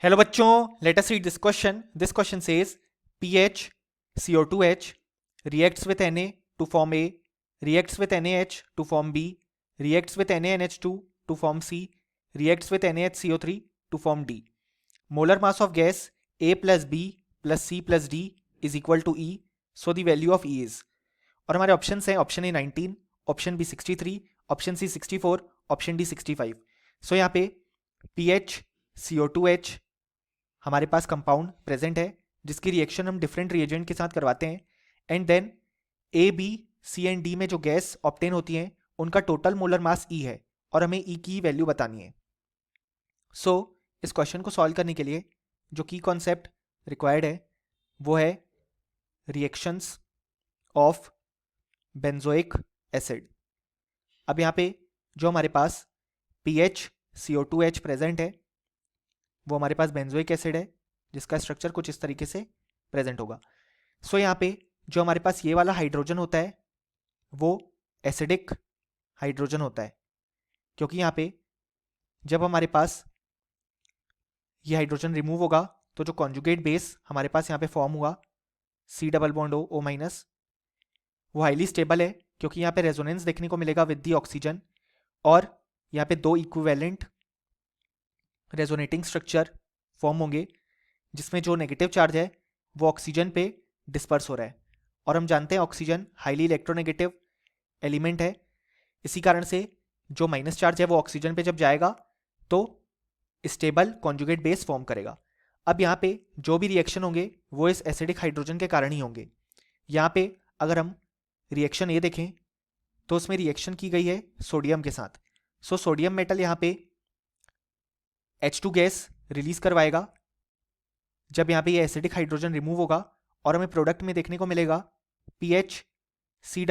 Hello बच्चों, let us read this question. This question says PHCO2H reacts with Na to form A, reacts with NaH to form B, reacts with NaNH2 to form C, reacts with NaHCO3 to form D. Molar mass of gas A plus B plus C plus D is equal to E, so the value of E is. और हमारे option हैं option A 19, option B 63, option C 64, option D 65. So यहाँ पे PHCO2H हमारे पास compound present है जिसकी reaction हम different reagent के साथ करवाते हैं and then A B C and D में जो गैस ऑब्टेन होती हैं उनका टोटल मोलर मास ई है और हमें ई की वैल्यू बतानी है. सो इस क्वेश्चन को सॉल्व करने के लिए जो की कॉन्सेप्ट रिक्वायर्ड है वो है रिएक्शंस ऑफ बेंजोइक एसिड. अब यहाँ पे जो हमारे पास PHCO2H प्रेजेंट है वो हमारे पास बेंजोइक एसिड है जिसका स्ट्रक्चर कुछ इस तरीके से प्रेजेंट होगा. सो यहाँ पे जो हमारे पास ये वाला हाइड्रोजन होता है वो एसिडिक हाइड्रोजन होता है क्योंकि यहाँ पे जब हमारे पास ये हाइड्रोजन रिमूव होगा तो जो कॉन्जुगेट बेस हमारे पास यहाँ पे फॉर्म हुआ C+O वो हाईली स्टेबल है क्योंकि यहाँ पे रेजोनेंस देखने को मिलेगा विद दी ऑक्सीजन और यहाँ पे दो इक्विवेलेंट रेजोनेटिंग स्ट्रक्चर फॉर्म होंगे जिसमें जो नेगेटिव चार्ज है वो ऑक्सीजन पे डिस्पर्स हो रहा है और हम जानते हैं ऑक्सीजन हाईली इलेक्ट्रोनेगेटिव एलिमेंट है. इसी कारण से जो माइनस चार्ज है वो ऑक्सीजन पे जब जाएगा तो स्टेबल कॉन्जुगेट बेस फॉर्म करेगा. अब यहाँ पे जो भी रिएक्शन होंगे वो इस एसिडिक हाइड्रोजन के कारण ही होंगे. यहाँ पे अगर हम रिएक्शन ए देखें तो उसमें रिएक्शन की गई है सोडियम के साथ. सो सोडियम मेटल यहाँ पे H2 गैस रिलीज करवाएगा जब यहाँ पे ये एसिडिक हाइड्रोजन रिमूव होगा और हमें प्रोडक्ट में देखने को मिलेगा PHCOO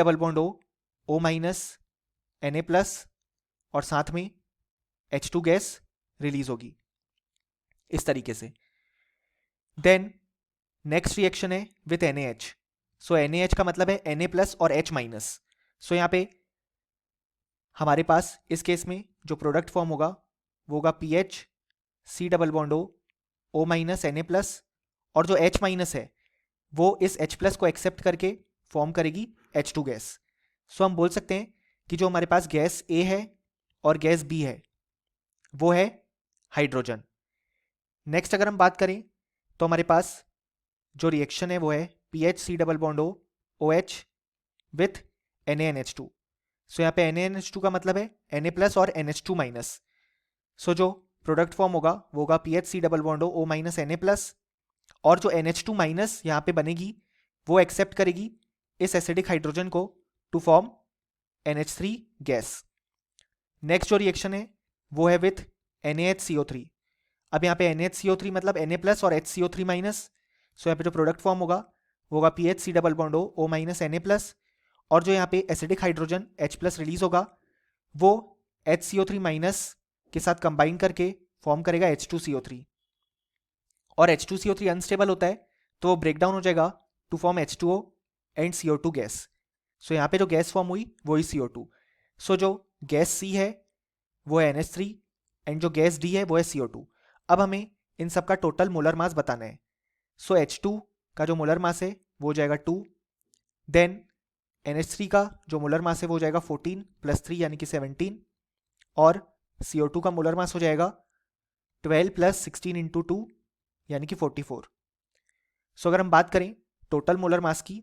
Na+ और साथ में H2 गैस रिलीज होगी इस तरीके से. देन नेक्स्ट रिएक्शन है विथ NaH. सो NaH का मतलब है Na+ और H-. सो यहाँ पे हमारे पास इस केस में जो प्रोडक्ट फॉर्म होगा वो होगा PHCOO Na+ और जो H- है वो इस H+ को एक्सेप्ट करके फॉर्म करेगी H2 गैस. सो हम बोल सकते हैं कि जो हमारे पास गैस A है और गैस B है वो है हाइड्रोजन. नेक्स्ट अगर हम बात करें तो हमारे पास जो रिएक्शन है वो है PHCOOH विथ NaNH2. सो यहाँ पे NaNH2 का मतलब है Na+ और NH2-. सो जो प्रोडक्ट फॉर्म होगा वो होगा PHCOO Na+ और जो NH2- यहाँ पे बनेगी वो एक्सेप्ट करेगी इस एसिडिक हाइड्रोजन को to form NH3 gas. Next जो रिएक्शन है वो है विथ NaHCO3. अब यहाँ पे NaHCO3 मतलब Na+ और HCO3-. सो यहाँ पे जो प्रोडक्ट फॉर्म होगा वो होगा PHCOO Na+ और जो यहाँ पे एसिडिक हाइड्रोजन H+ रिलीज होगा वो HCO3- के साथ कंबाइन करके फॉर्म करेगा H2CO3 और H2CO3 अनस्टेबल होता है तो वो ब्रेक डाउन हो जाएगा to form H2O and CO2 gas. So यहाँ पे जो गैस फॉर्म हुई वही CO2. सो जो गैस C है वो है NH3 एंड जो गैस D है वो है CO2. अब हमें इन सब का टोटल मोलर मास बताना है. सो H2 का जो मोलर मास है वो हो जाएगा 2. देन NH3 का जो मोलर मास है वो हो जाएगा 14 + 3 यानी कि 17 और CO2 का मोलर मास हो जाएगा 12 + 16 × 2 यानी कि 44. सो अगर हम बात करें टोटल मोलर मास की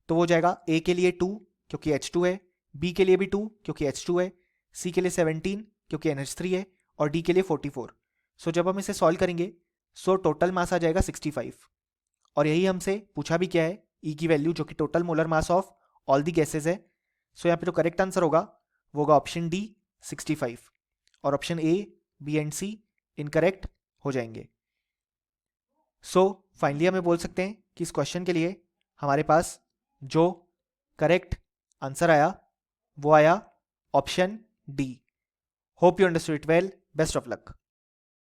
तो वो हो जाएगा A के लिए 2 क्योंकि H2 है, B के लिए भी 2 क्योंकि H2 है, C के लिए 17 क्योंकि NH3 है और D के लिए 44. सो जब हम इसे सॉल्व करेंगे सो टोटल मास आ जाएगा 65 और यही हमसे पूछा भी क्या है E की वैल्यू जो कि total molar mass of all the gases है. सो यहाँ पे जो करेक्ट आंसर होगा वो होगा ऑप्शन डी 65 और option A B and C incorrect हो जाएंगे. सो फाइनली हमें बोल सकते हैं कि इस क्वेश्चन के लिए हमारे पास जो करेक्ट आंसर आया वो आया option D. Hope you understood it well. Best of luck.